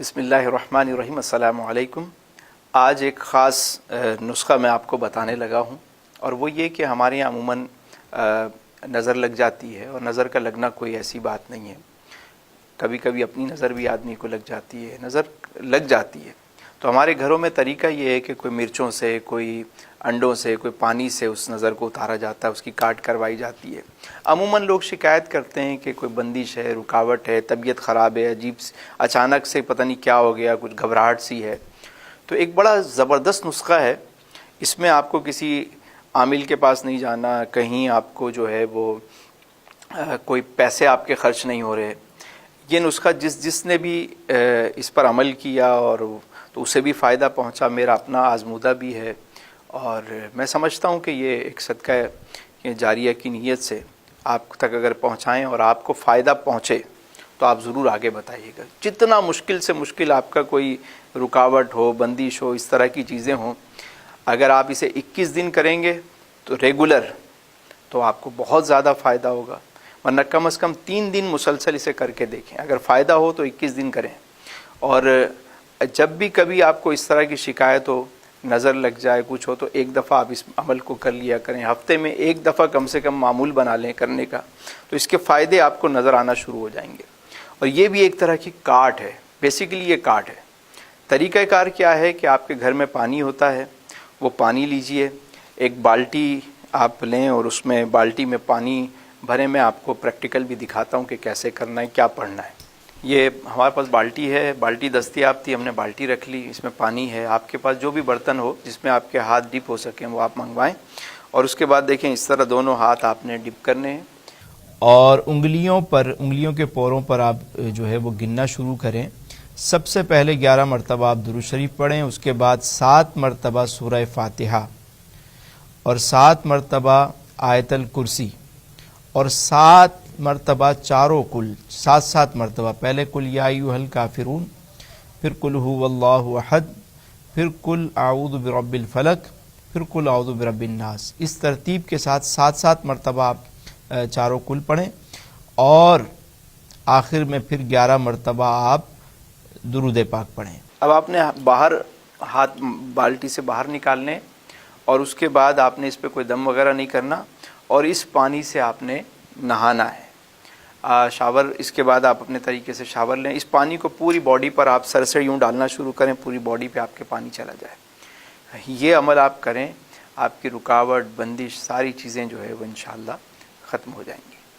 بسم اللہ الرحمن الرحیم۔ السلام علیکم۔ آج ایک خاص نسخہ میں آپ کو بتانے لگا ہوں، اور وہ یہ کہ ہمارے یہاں عموماً نظر لگ جاتی ہے، اور نظر کا لگنا کوئی ایسی بات نہیں ہے۔ کبھی کبھی اپنی نظر بھی آدمی کو لگ جاتی ہے، نظر لگ جاتی ہے۔ تو ہمارے گھروں میں طریقہ یہ ہے کہ کوئی مرچوں سے، کوئی انڈوں سے، کوئی پانی سے اس نظر کو اتارا جاتا ہے، اس کی کاٹ کروائی جاتی ہے۔ عموماً لوگ شکایت کرتے ہیں کہ کوئی بندش ہے، رکاوٹ ہے، طبیعت خراب ہے، اچانک سے پتہ نہیں کیا ہو گیا، کچھ گھبراہٹ سی ہے۔ تو ایک بڑا زبردست نسخہ ہے، اس میں آپ کو کسی عامل کے پاس نہیں جانا، کہیں آپ کو جو ہے وہ کوئی پیسے آپ کے خرچ نہیں ہو رہے۔ یہ نسخہ جس نے بھی اس پر عمل کیا اور تو اسے بھی فائدہ پہنچا، میرا اپنا آزمودہ بھی ہے، اور میں سمجھتا ہوں کہ یہ ایک صدقہ جاریہ کی نیت سے آپ تک اگر پہنچائیں اور آپ کو فائدہ پہنچے تو آپ ضرور آگے بتائیے گا۔ جتنا مشکل سے مشکل آپ کا کوئی رکاوٹ ہو، بندش ہو، اس طرح کی چیزیں ہوں، اگر آپ اسے 21 دن کریں گے تو ریگولر، تو آپ کو بہت زیادہ فائدہ ہوگا۔ ورنہ کم از کم 3 دن مسلسل اسے کر کے دیکھیں، اگر فائدہ ہو تو 21 دن کریں۔ اور جب بھی کبھی آپ کو اس طرح کی شکایت ہو، نظر لگ جائے، کچھ ہو، تو ایک دفعہ آپ اس عمل کو کر لیا کریں۔ ہفتے میں ایک دفعہ کم سے کم معمول بنا لیں کرنے کا، تو اس کے فائدے آپ کو نظر آنا شروع ہو جائیں گے۔ اور یہ بھی ایک طرح کی کاٹ ہے، بیسیکلی یہ کاٹ ہے۔ طریقہ کار کیا ہے کہ آپ کے گھر میں پانی ہوتا ہے، وہ پانی لیجئے، ایک بالٹی آپ لیں اور اس میں بالٹی میں پانی بھریں۔ میں آپ کو پریکٹیکل بھی دکھاتا ہوں کہ کیسے کرنا ہے، کیا پڑھنا ہے۔ یہ ہمارے پاس بالٹی ہے، بالٹی دستیاب تھی، ہم نے بالٹی رکھ لی، اس میں پانی ہے۔ آپ کے پاس جو بھی برتن ہو جس میں آپ کے ہاتھ ڈپ ہو سکیں وہ آپ منگوائیں، اور اس کے بعد دیکھیں اس طرح دونوں ہاتھ آپ نے ڈپ کرنے ہیں، اور انگلیوں کے پوروں پر آپ جو ہے وہ گننا شروع کریں۔ سب سے پہلے 11 مرتبہ آپ درود شریف پڑھیں، اس کے بعد 7 مرتبہ سورہ فاتحہ، اور 7 مرتبہ آیت الکرسی، اور 7 مرتبہ چاروں کل، 7 مرتبہ، پہلے کل یا ایھا الکافرون، پھر کل ھو اللہ احد، پھر کل اعوذ برب الفلق، پھر کل اعوذ برب الناس۔ اس ترتیب کے ساتھ 7 مرتبہ آپ چاروں کل پڑھیں، اور آخر میں پھر 11 مرتبہ آپ درود پاک پڑھیں۔ اب آپ نے باہر ہاتھ بالٹی سے باہر نکالنے، اور اس کے بعد آپ نے اس پہ کوئی دم وغیرہ نہیں کرنا، اور اس پانی سے آپ نے نہانا ہے۔ شاور، اس کے بعد آپ اپنے طریقے سے شاور لیں۔ اس پانی کو پوری باڈی پر آپ سر سے یوں ڈالنا شروع کریں، پوری باڈی پہ آپ کے پانی چلا جائے۔ یہ عمل آپ کریں، آپ کی رکاوٹ، بندش، ساری چیزیں جو ہے وہ انشاءاللہ ختم ہو جائیں گی۔